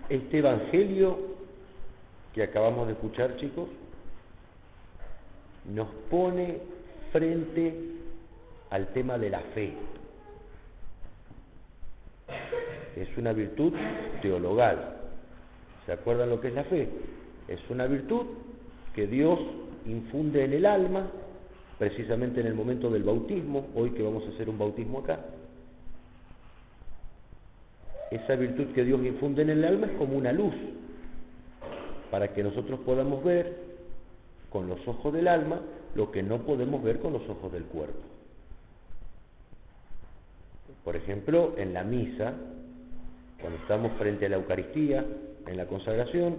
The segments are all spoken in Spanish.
Este evangelio que acabamos de escuchar, chicos, nos pone frente al tema de la fe. Es una virtud teologal. ¿Se acuerdan lo que es la fe? Es una virtud que Dios infunde en el alma, precisamente en el momento del bautismo, hoy que vamos a hacer un bautismo acá. Esa virtud que Dios infunde en el alma es como una luz, para que nosotros podamos ver con los ojos del alma lo que no podemos ver con los ojos del cuerpo. Por ejemplo, en la misa, cuando estamos frente a la Eucaristía, en la consagración,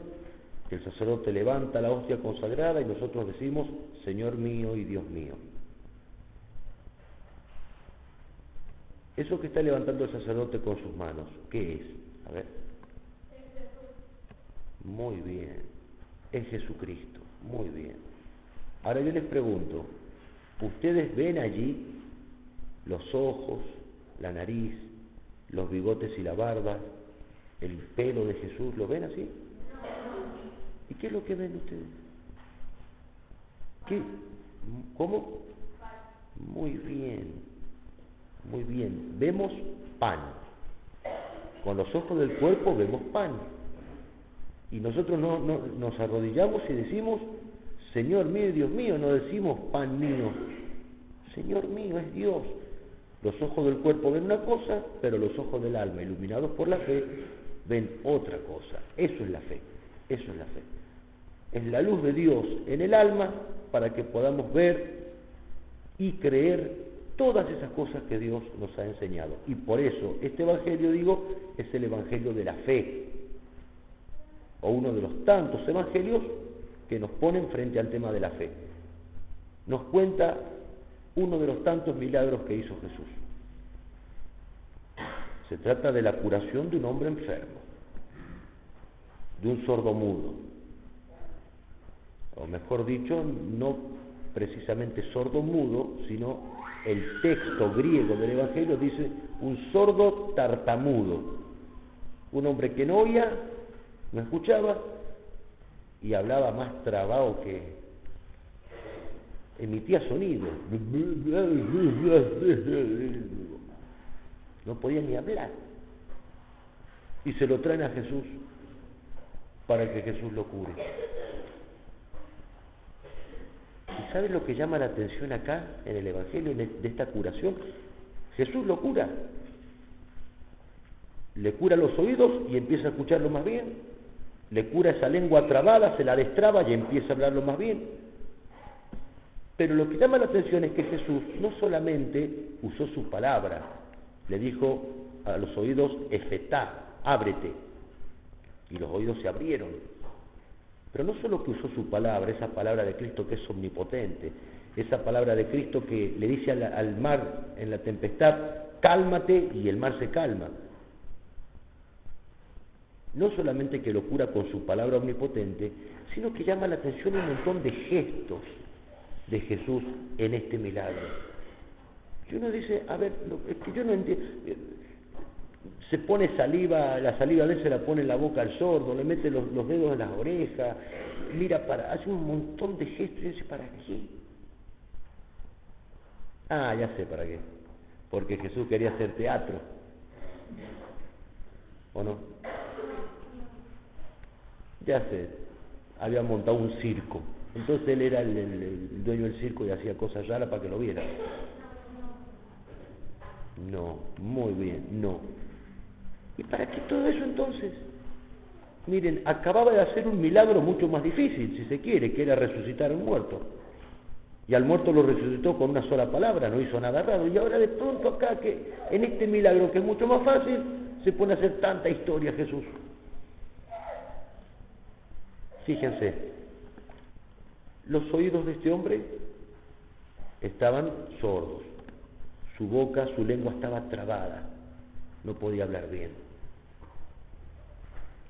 que el sacerdote levanta la hostia consagrada y nosotros decimos, Señor mío y Dios mío. Eso que está levantando el sacerdote con sus manos, ¿qué es? A ver. Muy bien, es Jesucristo, muy bien. Ahora yo les pregunto, ¿ustedes ven allí los ojos, la nariz, los bigotes y la barba, el pelo de Jesús? ¿Lo ven así? ¿Y qué es lo que ven ustedes? ¿Qué? ¿Cómo? Muy bien, muy bien. Vemos pan. Con los ojos del cuerpo vemos pan. Y nosotros no nos arrodillamos y decimos, Señor mío y Dios mío, no decimos pan mío. Señor mío es Dios. Los ojos del cuerpo ven una cosa, pero los ojos del alma, iluminados por la fe, ven otra cosa. Eso es la fe, eso es la fe. Es la luz de Dios en el alma para que podamos ver y creer todas esas cosas que Dios nos ha enseñado. Y por eso este evangelio, digo, es el evangelio de la fe, o uno de los tantos evangelios que nos ponen frente al tema de la fe. Nos cuenta uno de los tantos milagros que hizo Jesús. Se trata de la curación de un hombre enfermo, de un sordomudo, o mejor dicho, no precisamente sordomudo, sino el texto griego del evangelio dice un sordo tartamudo, un hombre que no oía, no escuchaba y hablaba más trabado que emitía sonido. No podía ni hablar. Y se lo traen a Jesús para que Jesús lo cure. ¿Y sabes lo que llama la atención acá en el Evangelio de esta curación? Jesús lo cura. Le cura los oídos y empieza a escucharlo más bien. Le cura esa lengua trabada, se la destraba y empieza a hablarlo más bien. Pero lo que llama la atención es que Jesús no solamente usó su palabra, le dijo a los oídos, efetá, ábrete, y los oídos se abrieron. Pero no solo que usó su palabra, esa palabra de Cristo que es omnipotente, esa palabra de Cristo que le dice al mar en la tempestad, cálmate, y el mar se calma. No solamente que lo cura con su palabra omnipotente, sino que llama la atención un montón de gestos de Jesús en este milagro. Y uno dice, a ver, es que yo no entiendo. Se pone saliva, la saliva de él se la pone en la boca al sordo, le mete los dedos en las orejas, mira hace un montón de gestos, y yo dice, ¿para qué? Ah, ya sé para qué. Porque Jesús quería hacer teatro. ¿O no? Ya sé, había montado un circo. Entonces él era el dueño del circo y hacía cosas raras para que lo vieran. No, muy bien, no. ¿Y para qué todo eso entonces? Miren, acababa de hacer un milagro mucho más difícil, si se quiere, que era resucitar a un muerto. Y al muerto lo resucitó con una sola palabra, no hizo nada raro. Y ahora de pronto acá, que en este milagro que es mucho más fácil, se pone a hacer tanta historia Jesús. Fíjense, los oídos de este hombre estaban sordos, su boca, su lengua estaba trabada, no podía hablar bien.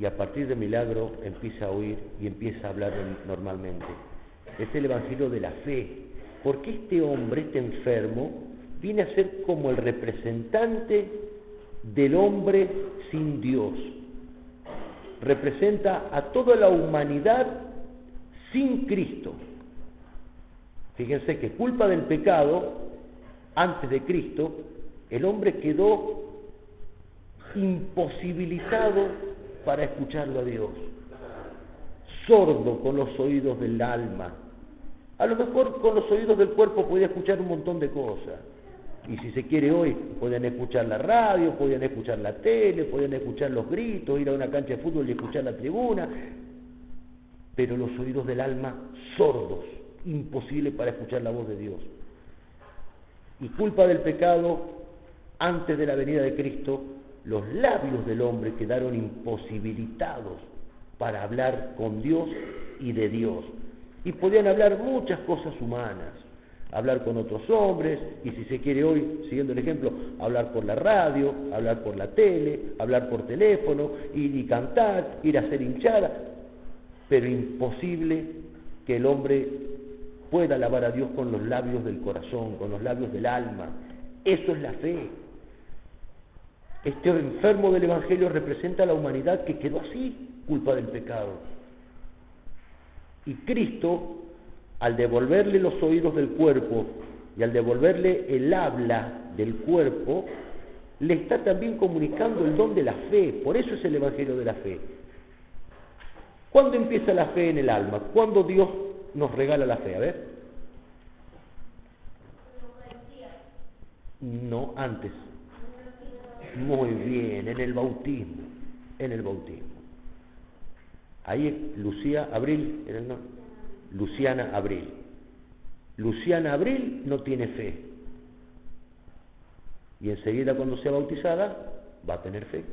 Y a partir del milagro empieza a oír y empieza a hablar normalmente. Es el evangelio de la fe, porque este hombre, este enfermo, viene a ser como el representante del hombre sin Dios. representa a toda la humanidad sin Cristo. Fíjense que culpa del pecado, antes de Cristo, el hombre quedó imposibilitado para escucharlo a Dios, sordo con los oídos del alma. A lo mejor con los oídos del cuerpo podía escuchar un montón de cosas, y si se quiere hoy, podían escuchar la radio, podían escuchar la tele, podían escuchar los gritos, ir a una cancha de fútbol y escuchar la tribuna, pero los oídos del alma sordos, imposible para escuchar la voz de Dios. Y culpa del pecado, antes de la venida de Cristo, los labios del hombre quedaron imposibilitados para hablar con Dios y de Dios. Y podían hablar muchas cosas humanas, hablar con otros hombres, y si se quiere hoy, siguiendo el ejemplo, hablar por la radio, hablar por la tele, hablar por teléfono, ir y cantar, ir a hacer hinchada, pero imposible que el hombre pueda alabar a Dios con los labios del corazón, con los labios del alma. Eso es la fe. Este enfermo del Evangelio representa a la humanidad que quedó así, culpa del pecado. Y Cristo, al devolverle los oídos del cuerpo y al devolverle el habla del cuerpo, le está también comunicando el don de la fe. Por eso es el Evangelio de la fe. ¿Cuándo empieza la fe en el alma? ¿Cuándo Dios nos regala la fe? A ver. No, antes. Muy bien, en el bautismo. En el bautismo. Ahí Lucía Abril, era el nombre. Luciana Abril. Luciana Abril no tiene fe. Y enseguida cuando sea bautizada va a tener fe.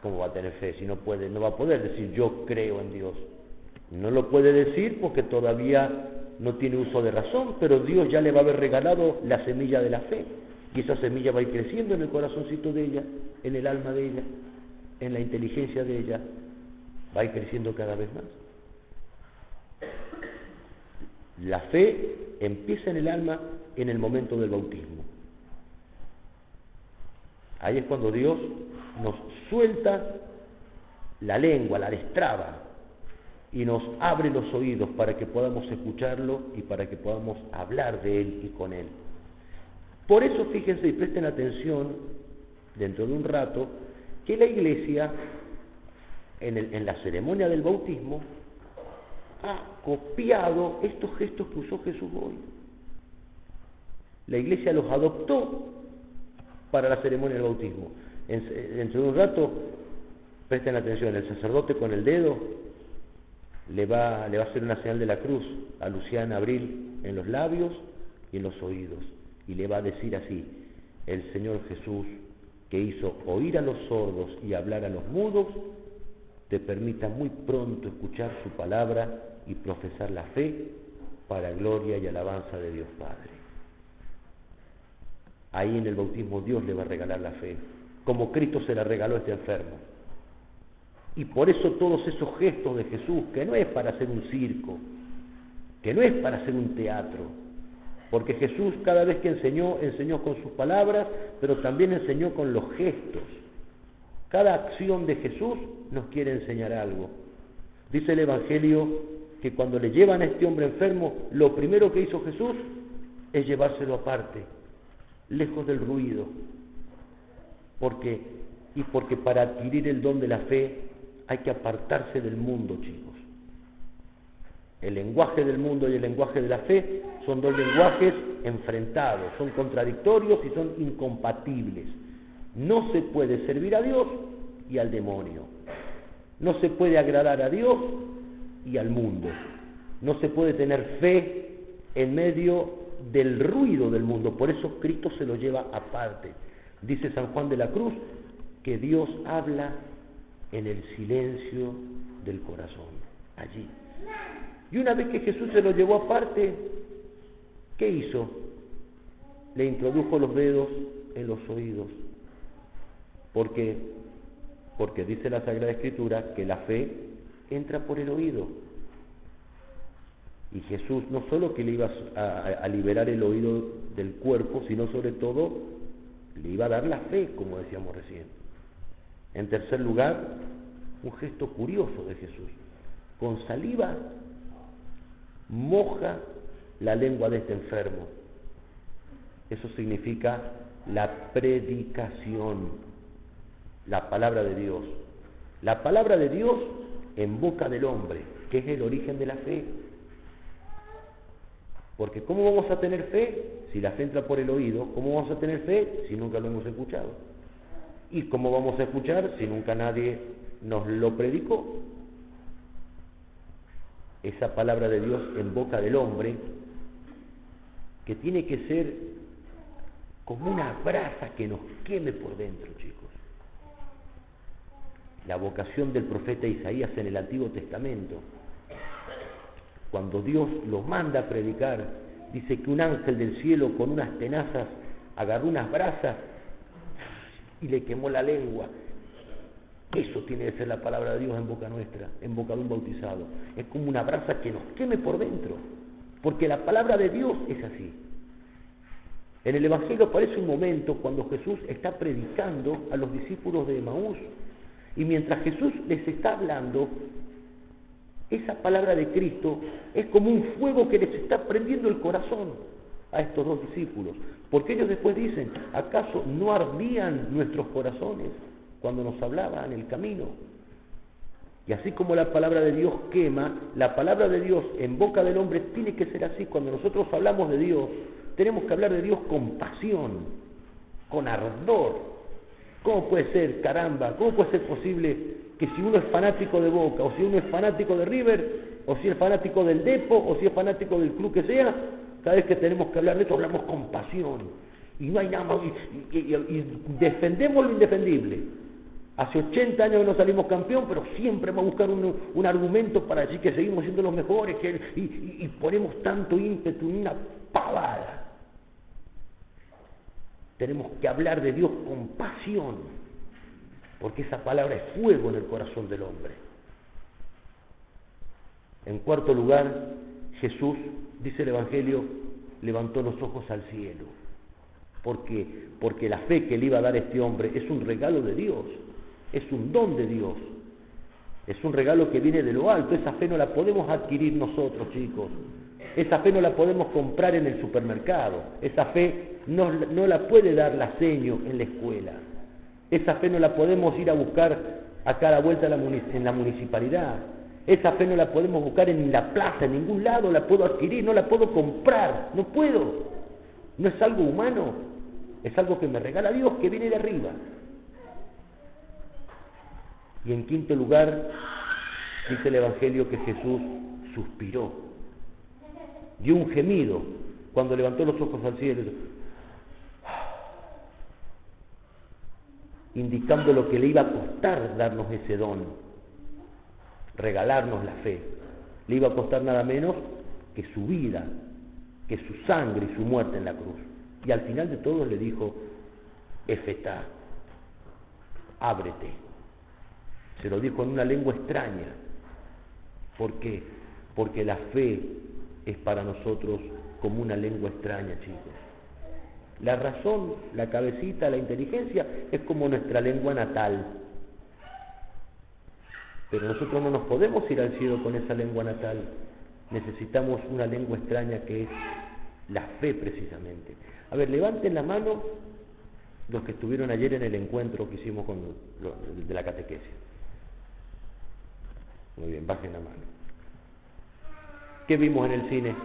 ¿Cómo va a tener fe? Si no puede, no va a poder decir yo creo en Dios. No lo puede decir porque todavía no tiene uso de razón, pero Dios ya le va a haber regalado la semilla de la fe. Y esa semilla va a ir creciendo en el corazoncito de ella, en el alma de ella, en la inteligencia de ella. Va a ir creciendo cada vez más. La fe empieza en el alma en el momento del bautismo. Ahí es cuando Dios nos suelta la lengua, la destraba, y nos abre los oídos para que podamos escucharlo y para que podamos hablar de Él y con Él. Por eso fíjense y presten atención, dentro de un rato, que la Iglesia, en la ceremonia del bautismo, ha copiado estos gestos que usó Jesús hoy. La Iglesia los adoptó para la ceremonia del bautismo. Dentro de un rato, presten atención, el sacerdote con el dedo le va a hacer una señal de la cruz a Luciana Abril en los labios y en los oídos, y le va a decir así: el Señor Jesús, que hizo oír a los sordos y hablar a los mudos, te permita muy pronto escuchar su palabra y profesar la fe para gloria y alabanza de Dios Padre. Ahí en el bautismo Dios le va a regalar la fe, como Cristo se la regaló a este enfermo. Y por eso todos esos gestos de Jesús, que no es para hacer un circo, que no es para hacer un teatro, porque Jesús cada vez que enseñó con sus palabras, pero también enseñó con los gestos. Cada acción de Jesús nos quiere enseñar algo. Dice el Evangelio que cuando le llevan a este hombre enfermo, lo primero que hizo Jesús es llevárselo aparte, lejos del ruido. Porque para adquirir el don de la fe hay que apartarse del mundo, chicos. El lenguaje del mundo y el lenguaje de la fe son dos lenguajes enfrentados, son contradictorios y son incompatibles. No se puede servir a Dios y al demonio. No se puede agradar a Dios y al mundo. No se puede tener fe en medio del ruido del mundo. Por eso Cristo se lo lleva aparte. Dice San Juan de la Cruz que Dios habla en el silencio del corazón, allí. Y una vez que Jesús se lo llevó aparte, ¿qué hizo? Le introdujo los dedos en los oídos. ¿Por qué? Porque dice la Sagrada Escritura que la fe entra por el oído. Y Jesús no solo que le iba a liberar el oído del cuerpo, sino sobre todo le iba a dar la fe, como decíamos recién. En tercer lugar, un gesto curioso de Jesús. Con saliva moja la lengua de este enfermo. Eso significa la predicación, la palabra de Dios. La palabra de Dios en boca del hombre, que es el origen de la fe. Porque ¿cómo vamos a tener fe? Si la fe entra por el oído. ¿Cómo vamos a tener fe si nunca lo hemos escuchado? ¿Y cómo vamos a escuchar si nunca nadie nos lo predicó? Esa palabra de Dios en boca del hombre, que tiene que ser como una brasa que nos queme por dentro, chicos. La vocación del profeta Isaías en el Antiguo Testamento, cuando Dios los manda a predicar, dice que un ángel del cielo con unas tenazas agarró unas brasas y le quemó la lengua. Eso tiene que ser la palabra de Dios en boca nuestra, en boca de un bautizado. Es como una brasa que nos queme por dentro, porque la palabra de Dios es así. En el Evangelio aparece un momento cuando Jesús está predicando a los discípulos de Emaús, y mientras Jesús les está hablando, esa palabra de Cristo es como un fuego que les está prendiendo el corazón a estos dos discípulos, porque ellos después dicen: ¿acaso no ardían nuestros corazones cuando nos hablaba en el camino? Y así como la palabra de Dios quema, la palabra de Dios en boca del hombre tiene que ser así. Cuando nosotros hablamos de Dios, tenemos que hablar de Dios con pasión, con ardor. ¿Cómo puede ser, caramba? ¿Cómo puede ser posible que si uno es fanático de Boca, o si uno es fanático de River, o si es fanático del Depo, o si es fanático del club que sea, cada vez que tenemos que hablar de esto hablamos con pasión? Y no hay nada más, y defendemos lo indefendible. Hace 80 años que no salimos campeón, pero siempre vamos a buscar un argumento para decir que seguimos siendo los mejores, y ponemos tanto ímpetu en una pavada. Tenemos que hablar de Dios con pasión, porque esa palabra es fuego en el corazón del hombre. En cuarto lugar, Jesús, dice el Evangelio, levantó los ojos al cielo. ¿Por qué? Porque la fe que le iba a dar este hombre es un regalo de Dios, es un don de Dios, es un regalo que viene de lo alto. Esa fe no la podemos adquirir nosotros, chicos. Esa fe no la podemos comprar en el supermercado. Esa fe no la puede dar la seño en la escuela. Esa fe no la podemos ir a buscar a cada vuelta en la municipalidad. Esa fe no la podemos buscar en la plaza, en ningún lado la puedo adquirir, no la puedo comprar, no puedo. No es algo humano, es algo que me regala Dios, que viene de arriba. Y en quinto lugar, dice el Evangelio que Jesús suspiró, dio un gemido cuando levantó los ojos al cielo, indicando lo que le iba a costar darnos ese don, regalarnos la fe. Le iba a costar nada menos que su vida, que su sangre y su muerte en la cruz. Y al final de todo le dijo: Efetá, ábrete. Se lo dijo en una lengua extraña. ¿Por qué? Porque la fe es para nosotros como una lengua extraña, chicos. La razón, la cabecita, la inteligencia es como nuestra lengua natal. Pero nosotros no nos podemos ir al cielo con esa lengua natal. Necesitamos una lengua extraña que es la fe, precisamente. A ver, levanten la mano los que estuvieron ayer en el encuentro que hicimos de la catequesis. Muy bien, bajen la mano. ¿Qué vimos en el cine?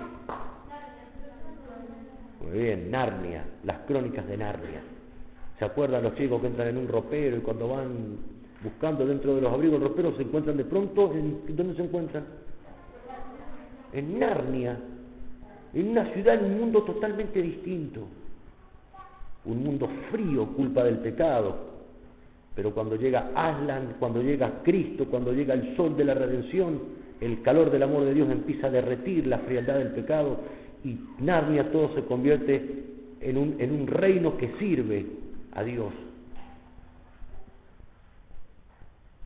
Muy bien, Narnia, las crónicas de Narnia. ¿Se acuerdan los chicos que entran en un ropero y cuando van buscando dentro de los abrigos del ropero se encuentran de pronto? ¿Dónde se encuentran? En Narnia, en una ciudad, en un mundo totalmente distinto. Un mundo frío, culpa del pecado. Pero cuando llega Aslan, cuando llega Cristo, cuando llega el sol de la redención, el calor del amor de Dios empieza a derretir la frialdad del pecado y Narnia todo se convierte en un reino que sirve a Dios.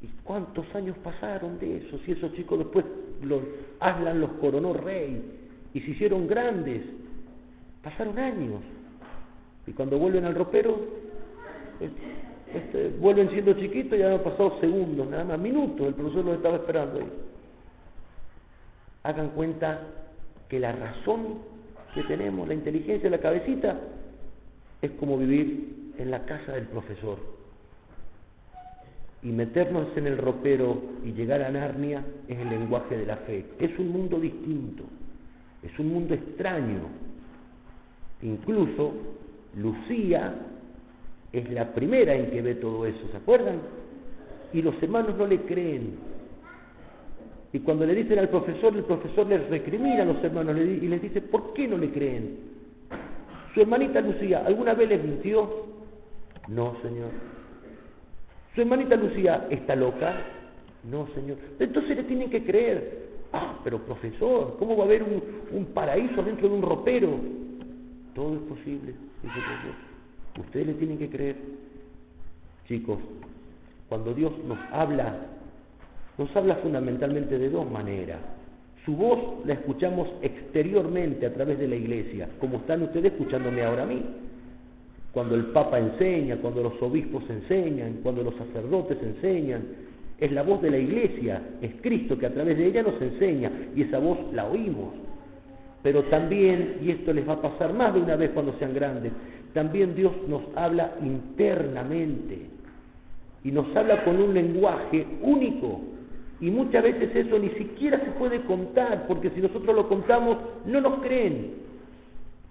¿Y cuántos años pasaron de eso? Si esos chicos después, Aslan los coronó rey y se hicieron grandes. Pasaron años. Y cuando vuelven al ropero, vuelven siendo chiquitos y ya han pasado segundos, nada más, minutos, el profesor los estaba esperando ahí. Hagan cuenta que la razón que tenemos, la inteligencia, la cabecita, es como vivir en la casa del profesor. Y meternos en el ropero y llegar a Narnia es el lenguaje de la fe. Es un mundo distinto, es un mundo extraño. Incluso Lucía es la primera en que ve todo eso, ¿se acuerdan? Y los hermanos no le creen. Y cuando le dicen al profesor, el profesor les recrimina a los hermanos y les dice, ¿por qué no le creen? ¿Su hermanita Lucía alguna vez les mintió? No, señor. ¿Su hermanita Lucía está loca? No, señor. Entonces le tienen que creer. Ah, pero profesor, ¿cómo va a haber un paraíso dentro de un ropero? Todo es posible, dice el profesor. Ustedes le tienen que creer. Chicos, cuando Dios nos habla fundamentalmente de dos maneras. Su voz la escuchamos exteriormente a través de la iglesia, como están ustedes escuchándome ahora a mí. Cuando el Papa enseña, cuando los obispos enseñan, cuando los sacerdotes enseñan, es la voz de la iglesia, es Cristo que a través de ella nos enseña, y esa voz la oímos. Pero también, y esto les va a pasar más de una vez cuando sean grandes, también Dios nos habla internamente, y nos habla con un lenguaje único, y muchas veces eso ni siquiera se puede contar, porque si nosotros lo contamos, no nos creen.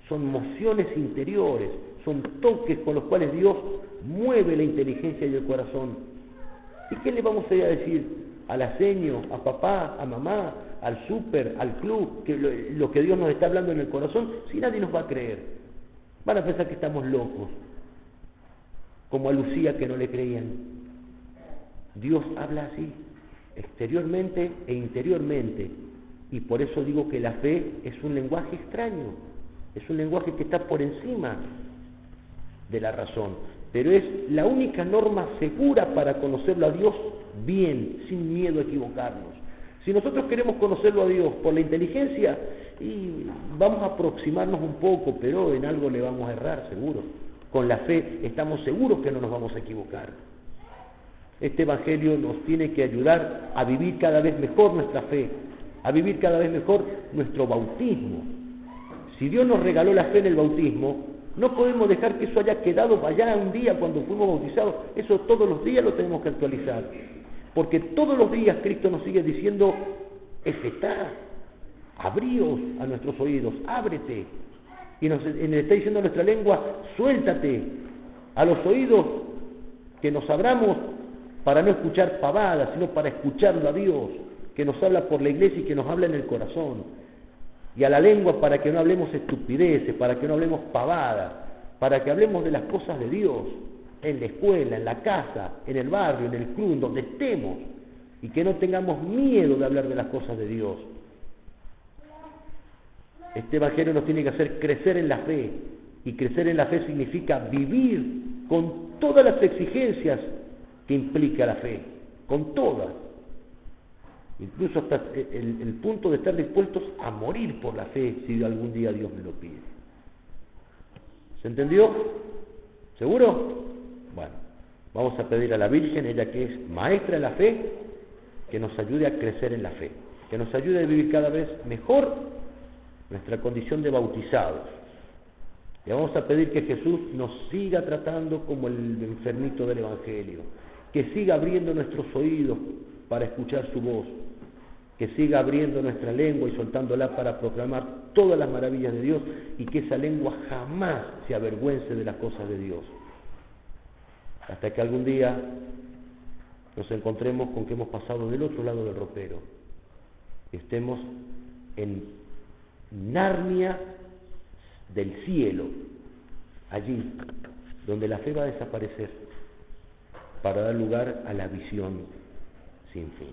Son mociones interiores, son toques con los cuales Dios mueve la inteligencia y el corazón. ¿Y qué le vamos a ir a decir al aseño, a papá, a mamá, al súper, al club, que lo que Dios nos está hablando en el corazón, si nadie nos va a creer? Van a pensar que estamos locos, como a Lucía que no le creían. Dios habla así, exteriormente e interiormente, y por eso digo que la fe es un lenguaje extraño, es un lenguaje que está por encima de la razón, pero es la única norma segura para conocerlo a Dios bien, sin miedo a equivocarnos. Si nosotros queremos conocerlo a Dios por la inteligencia, y vamos a aproximarnos un poco, pero en algo le vamos a errar, seguro. Con la fe estamos seguros que no nos vamos a equivocar. Este Evangelio nos tiene que ayudar a vivir cada vez mejor nuestra fe, a vivir cada vez mejor nuestro bautismo. Si Dios nos regaló la fe en el bautismo, no podemos dejar que eso haya quedado allá un día cuando fuimos bautizados. Eso todos los días lo tenemos que actualizar, porque todos los días Cristo nos sigue diciendo, efetá, abríos a nuestros oídos, ábrete, y nos está diciendo a nuestra lengua, suéltate a los oídos, que nos abramos para no escuchar pavadas, sino para escucharlo a Dios, que nos habla por la iglesia y que nos habla en el corazón, y a la lengua para que no hablemos estupideces, para que no hablemos pavadas, para que hablemos de las cosas de Dios, en la escuela, en la casa, en el barrio, en el club, en donde estemos, y que no tengamos miedo de hablar de las cosas de Dios. Este Evangelio nos tiene que hacer crecer en la fe, y crecer en la fe significa vivir con todas las exigencias que implica la fe, con todas, incluso hasta el punto de estar dispuestos a morir por la fe si algún día Dios me lo pide. ¿Se entendió? ¿Seguro? Bueno, vamos a pedir a la Virgen, ella que es maestra de la fe, que nos ayude a crecer en la fe, que nos ayude a vivir cada vez mejor nuestra condición de bautizados. Le vamos a pedir que Jesús nos siga tratando como el enfermito del Evangelio, que siga abriendo nuestros oídos para escuchar su voz, que siga abriendo nuestra lengua y soltándola para proclamar todas las maravillas de Dios, y que esa lengua jamás se avergüence de las cosas de Dios. Hasta que algún día nos encontremos con que hemos pasado del otro lado del ropero, y estemos en Narnia del cielo, allí donde la fe va a desaparecer para dar lugar a la visión sin fin.